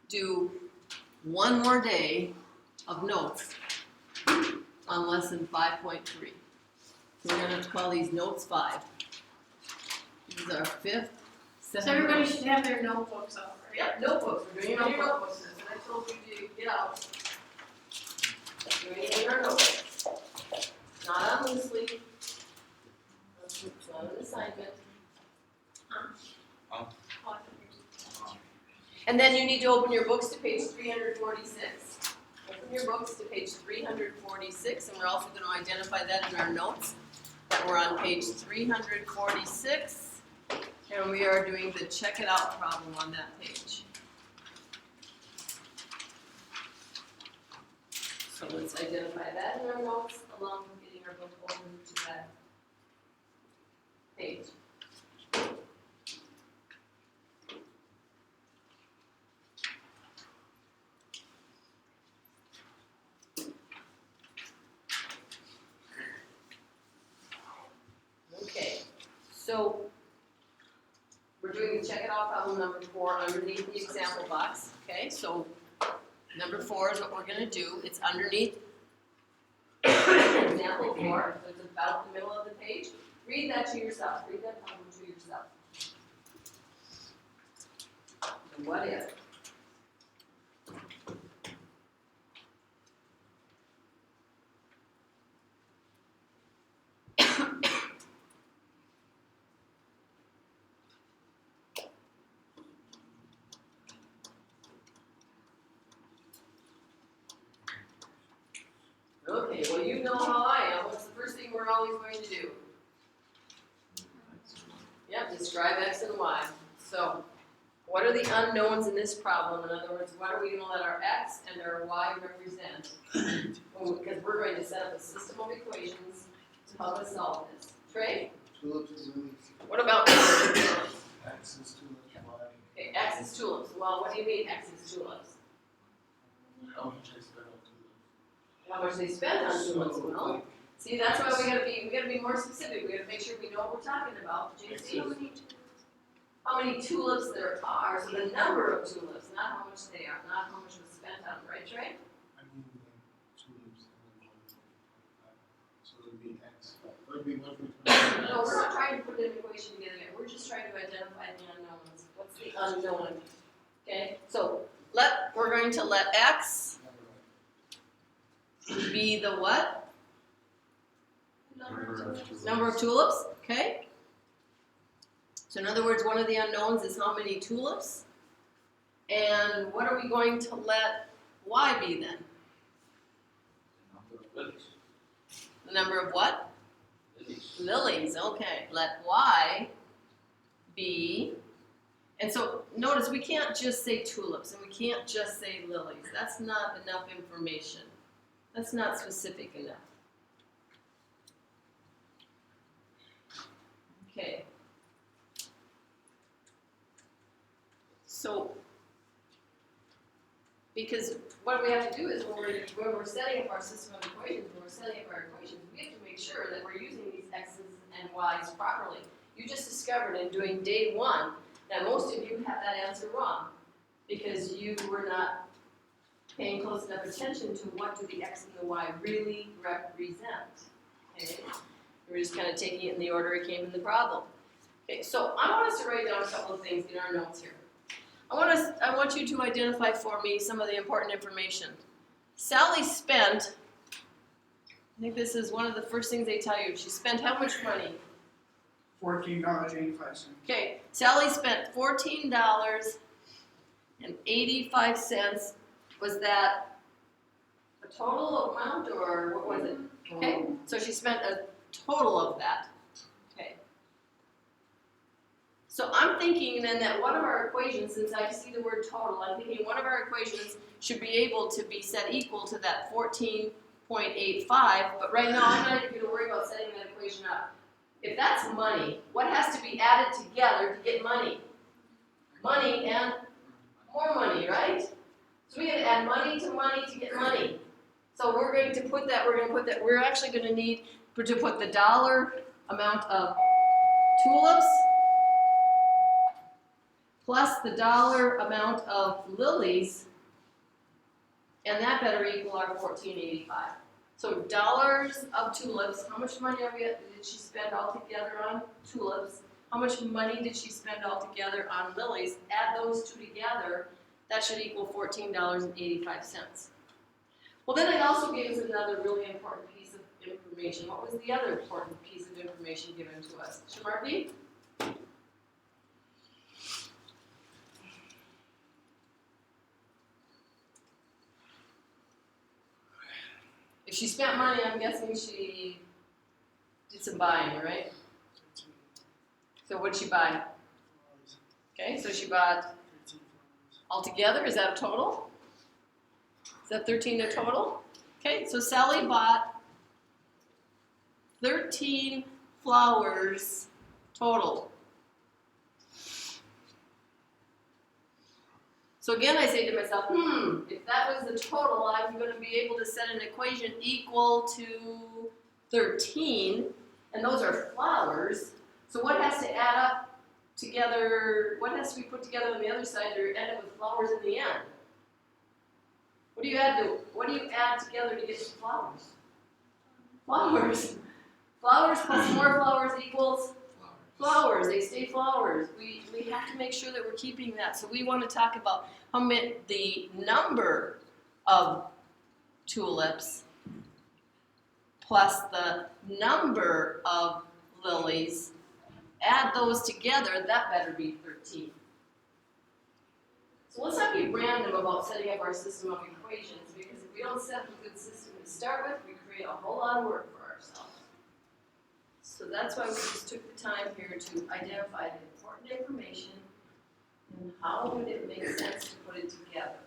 do one more day of notes on lesson 5.3. So we're going to call these notes 5. This is our 5th. So everybody should have their notebooks out, right? Yep, notebooks. We're doing it in your notebooks. And I told you to get out. Doing it in your notebooks. Not on loose leaf. It's not an assignment. And then you need to open your books to page 346. Open your books to page 346, and we're also going to identify that in our notes, that we're on page 346. And we are doing the check it out problem on that page. So let's identify that in our notes along with getting our book over to that page. Okay, so we're doing the check it out problem number 4 underneath the example box. Okay, so number 4 is what we're going to do. It's underneath example 4, so it's about the middle of the page. Read that to yourself. Read that problem to yourself. And what if? Okay, well you know how I am. What's the first thing we're always going to do? Yep, describe x and y. So, what are the unknowns in this problem? In other words, what are we going to let our x and our y represent? Well, because we're going to set up a system of equations to help us solve this. Trey? Tulips and lilies. What about tulips? X is tulips, Y. Okay, x is tulips. Well, what do you mean x is tulips? How much I spent on tulips? How much they spend on tulips? Well, see, that's why we gotta be more specific. We gotta make sure we know what we're talking about. JC, how many tulips there are? So the number of tulips, not how much they are, not how much was spent on them, right, Trey? I mean, tulips and then 1.5. So it would be X. It would be 1.5. No, we're not trying to put an equation together yet. We're just trying to identify the unknowns. What's the unknown? Okay, so we're going to let x be the what? Number of tulips, okay? So in other words, one of the unknowns is how many tulips. And what are we going to let y be then? The number of what? Lilies, okay. Let y be, and so notice we can't just say tulips and we can't just say lilies. That's not enough information. That's not specific enough. Okay. So, because what we have to do is when we're setting up our system of equations, we have to make sure that we're using these x's and y's properly. You just discovered in doing day 1 that most of you have that answer wrong because you were not paying close enough attention to what do the x and the y really represent. Okay? We're just kind of taking it in the order it came in the problem. Okay, so I want us to write down a couple of things in our notes here. I want you to identify for me some of the important information. Sally spent, I think this is one of the first things they tell you, she spent how much money? $14.85. Okay, Sally spent $14.85. Was that a total amount or what was it? Okay, so she spent a total of that. Okay. So I'm thinking then that one of our equations, since I see the word total, I'm thinking one of our equations should be able to be set equal to that 14.85, but right now I'm not even going to worry about setting that equation up. If that's money, what has to be added together to get money? Money and more money, right? So we got to add money to get money. So we're going to put that, we're actually going to need to put the dollar amount of tulips plus the dollar amount of lilies, and that better equal our $14.85. So dollars of tulips, how much money did she spend altogether on tulips? How much money did she spend altogether on lilies? Add those two together, that should equal $14.85. Well, then it also gave us another really important piece of information. What was the other important piece of information given to us? Shamarvi? If she spent money, I'm guessing she did some buying, right? So what did she buy? Okay, so she bought altogether, is that a total? Is that 13 a total? Okay, so Sally bought 13 flowers total. So again, I say to myself, if that was the total, I'm going to be able to set an equation equal to 13, and those are flowers. So what has to add up together, what has to be put together on the other side to end up with flowers in the end? What do you add together to get to flowers? Flowers. Flowers plus more flowers equals flowers. They stay flowers. We have to make sure that we're keeping that. So we want to talk about the number of tulips plus the number of lilies. Add those together, that better be 13. So let's not be random about setting up our system of equations, because if we don't set up a good system to start with, we create a whole lot of work for ourselves. So that's why we just took the time here to identify the important information and how would it make sense to put it together.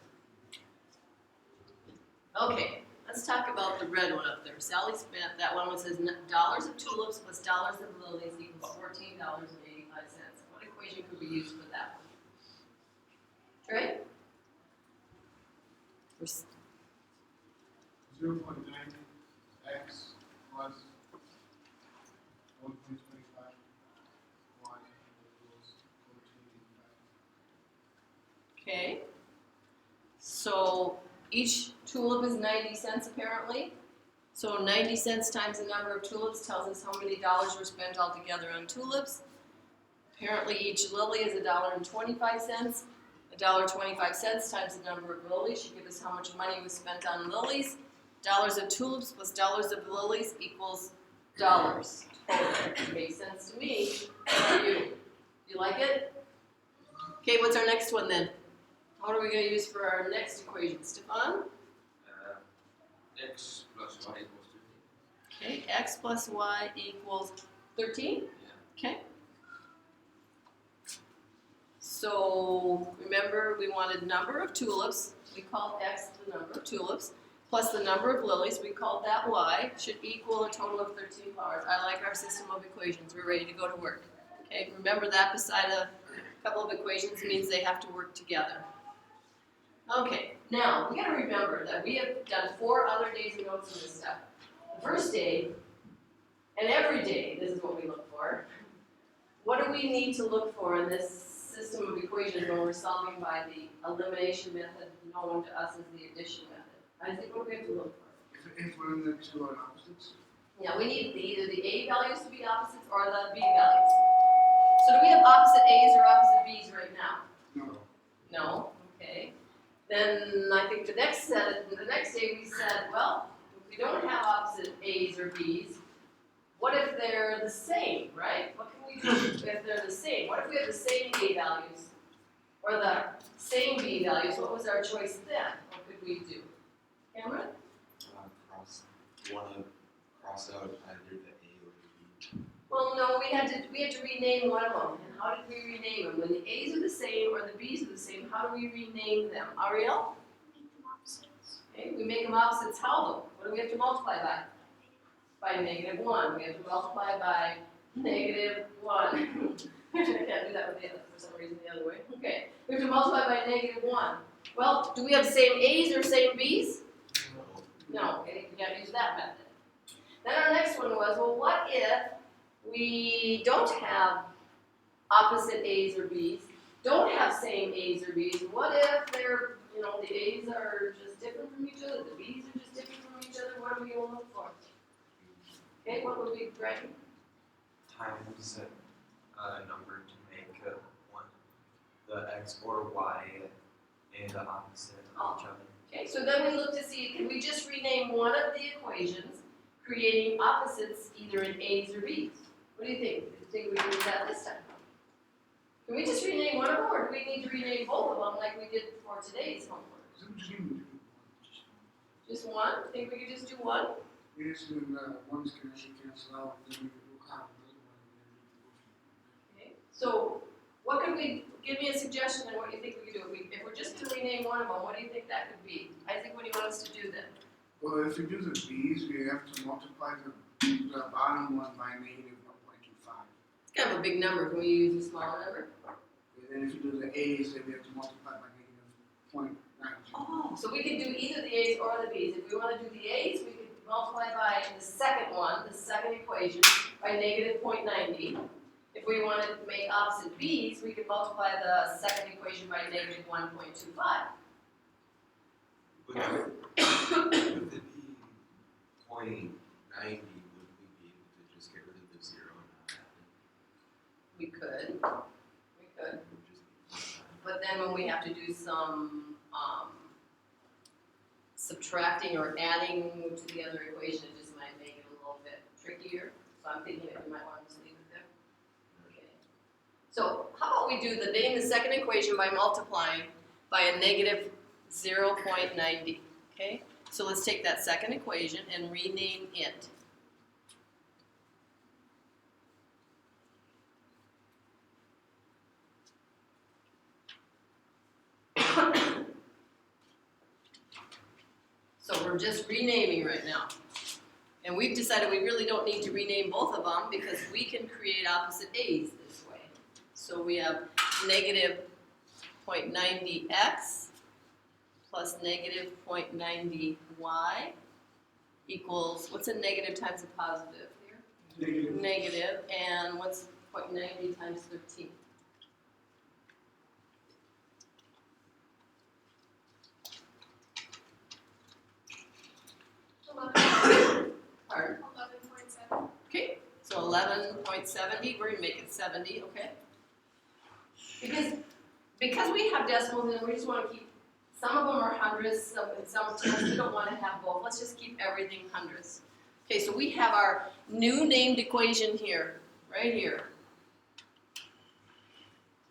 Okay, let's talk about the red one up there. Sally spent, that one says dollars of tulips plus dollars of lilies equals $14.85. What equation could we use for that one? Trey? 0.9 x plus 1.25 y equals 14.85. Okay. So each tulip is 90 cents apparently. So 90 cents times the number of tulips tells us how many dollars were spent altogether on tulips. Apparently each lily is $1.25. $1.25 times the number of lilies should give us how much money was spent on lilies. Dollars of tulips plus dollars of lilies equals dollars. Makes sense to me. How about you? You like it? Okay, what's our next one then? What are we going to use for our next equation, Stefan? X plus y equals 13. Okay, x plus y equals 13? Yeah. Okay. So remember, we wanted number of tulips. We called x the number of tulips. Plus the number of lilies, we called that y, should equal a total of 13 flowers. I like our system of equations. We're ready to go to work. Okay, remember that beside a couple of equations means they have to work together. Okay, now we got to remember that we have done 4 other days of notes in this stuff. The first day, and every day, this is what we look for. What do we need to look for in this system of equations when we're solving by the elimination method known to us as the addition method? I think what do we have to look for? If one of the two are opposites? Yeah, we need either the A values to be opposites or the B values. So do we have opposite A's or opposite B's right now? No. No? Okay. Then I think the next day we said, well, if we don't have opposite A's or B's, what if they're the same, right? What can we do if they're the same? What if we have the same A values or the same B values? What was our choice then? What could we do? Cameron? Cross out either the A or the B. Well, no, we had to rename one of them. And how did we rename them? When the A's are the same or the B's are the same, how do we rename them? Ariel? Make them opposites. Okay, we make them opposites. How though? What do we have to multiply by? By -1. We have to multiply by -1. I can't do that with the other, for some reason the other way. Okay, we have to multiply by -1. Well, do we have the same A's or same B's? No, okay, you can't use that method. Then our next one was, well, what if we don't have opposite A's or B's, don't have same A's or B's? What if they're, you know, the A's are just different from each other, the B's are just different from each other, what are we gonna look for? Okay, what would be Greg? Times a number to make one, the x or y and the opposite of each other. Okay, so then we look to see, can we just rename one of the equations, creating opposites either in A's or B's? What do you think? Do you think we can do that this time? Can we just rename one of them, or do we need to rename both of them like we did for today's homework? Just one? Think we could just do one? Yes, and one's can actually cancel out, and then we will have another one. Okay, so what could we, give me a suggestion on what you think we could do. If we're just gonna rename one of them, what do you think that could be? Isaac, what do you want us to do then? Well, if we do the B's, we have to multiply the bottom one by negative 1.25. It's kind of a big number, can we use a smaller number? And then if you do the A's, then we have to multiply by negative 0.92. Oh, so we could do either the A's or the B's. If we wanna do the A's, we could multiply by the second one, the second equation, by negative 0.90. If we wanted to make opposite B's, we could multiply the second equation by negative 1.25. Would it be 0.90, would we be able to just get rid of the 0 and not add it? We could, It would just be 0.9. but then when we have to do some subtracting or adding to the other equation, it just might make it a little bit trickier. So I'm thinking that we might want to just leave it there. Okay. So how about we do name the second equation by multiplying by a negative 0.90, okay? So let's take that second equation and rename it. So we're just renaming right now. And we've decided we really don't need to rename both of them because we can create opposite A's this way. So we have negative 0.90x plus negative 0.90y equals, what's a negative times a positive here? Negative. Negative, and what's 0.90 times 13? Pardon? 11.7. Okay, so 11.70, we're gonna make it 70, okay? Because we have decimals and we just wanna keep, some of them are hundredths, some tenths, we don't wanna have both, let's just keep everything hundredths. Okay, so we have our new named equation here, right here.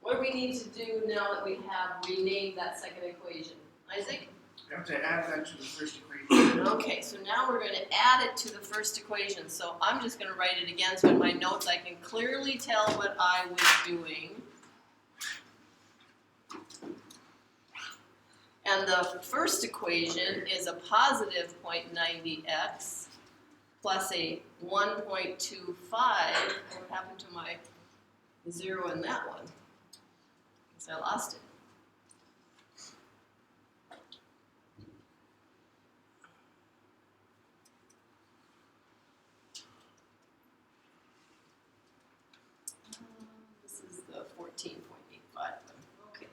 What do we need to do now that we have renamed that second equation? Isaac? You have to add that to the first equation. Okay, so now we're going to add it to the first equation. So I'm just going to write it again so in my notes I can clearly tell what I was doing. And the first equation is a positive 0.90x plus a 1.25. What happened to my 0 in that one? Because I lost it. This is the 14.85 one. Okay.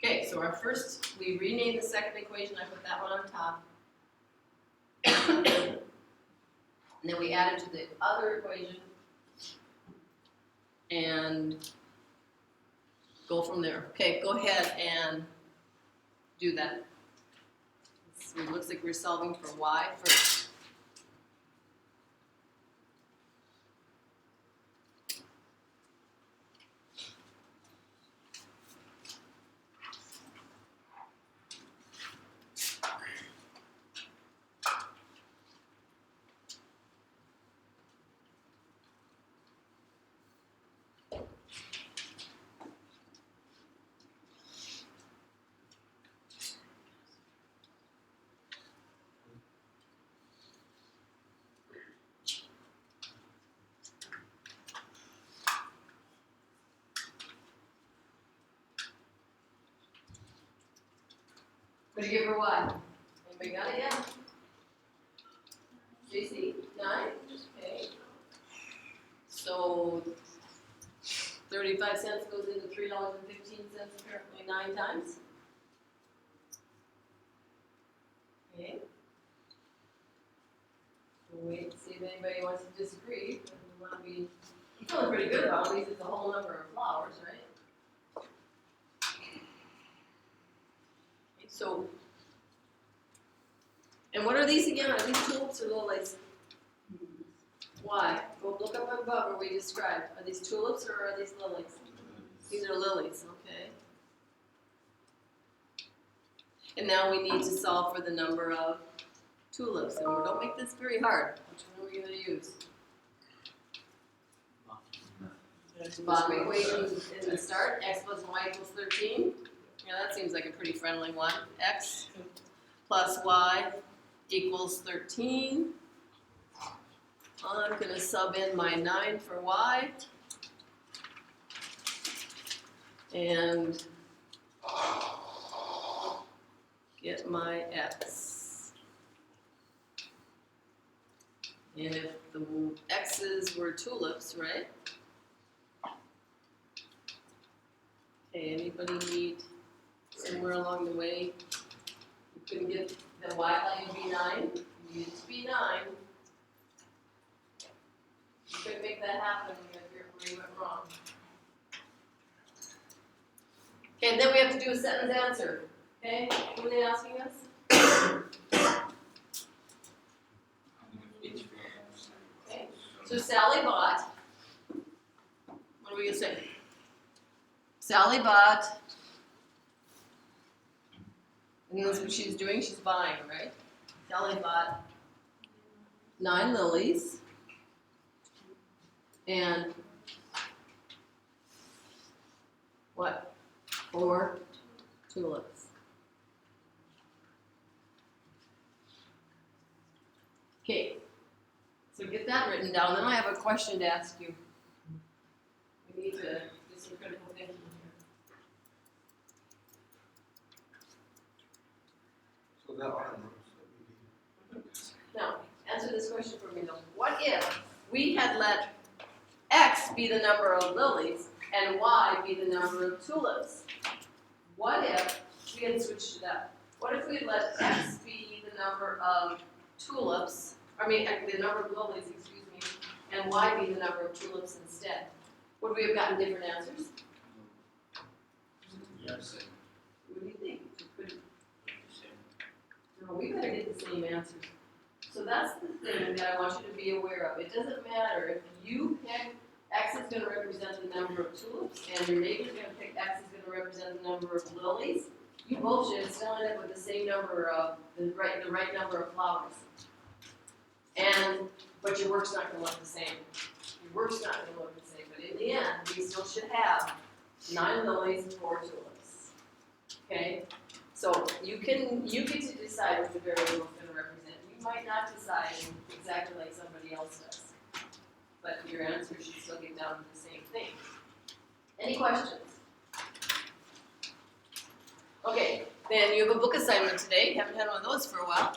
Okay, so our first, we renamed the second equation. I put that one on top. And then we added to the other equation and go from there. Okay, go ahead and do that. So it looks like we're solving for y first. What did you give her y? Anybody got it yet? JC? 9? Okay. So 35 cents goes into $3.15 apparently 9 times. Okay. We'll wait and see if anybody wants to disagree. We want to be feeling pretty good about at least it's a whole number of flowers, right? Okay, so, and what are these again? Are these tulips or lilies? Why? Go look up above where we described. Are these tulips or are these lilies? These are lilies, okay. And now we need to solve for the number of tulips. And don't make this very hard. Which one are we going to use? Bottom equation in the start, x plus y equals 13. Yeah, that seems like a pretty friendly one. X plus y equals 13. I'm going to sub in my 9 for y. And get my x. And if the x's were tulips, right? Okay, anybody need somewhere along the way? You couldn't get the y value to be 9. You need it to be 9. You couldn't make that happen if you went wrong. Okay, and then we have to do a sentence answer. Okay, what are they asking us? Okay, so Sally bought. What are we gonna say? Sally bought. And that's what she's doing. She's buying, right? Sally bought 9 lilies and what? 4 tulips. Okay, so get that written down. Then I have a question to ask you. We need to do some critical thinking here. So that are notes that we need. Now, answer this question for me though. What if we had let x be the number of lilies and y be the number of tulips? What if we had switched it up? What if we let x be the number of tulips, the number of lilies, excuse me, and y be the number of tulips instead? Would we have gotten different answers? Yes. What do you think? No, we better get the same answers. So that's the thing that I want you to be aware of. It doesn't matter if you pick x is going to represent the number of tulips, and your neighbor's going to pick x is going to represent the number of lilies. You both should still end up with the same number of the right number of flowers. But your work's not going to look the same. Your work's not going to look the same. But in the end, we still should have 9 lilies, 4 tulips. Okay. So you get to decide what the variable is going to represent. You might not decide exactly like somebody else does. But your answer should still get down to the same thing. Any questions? Okay, then you have a book assignment today. Haven't had one of those for a while.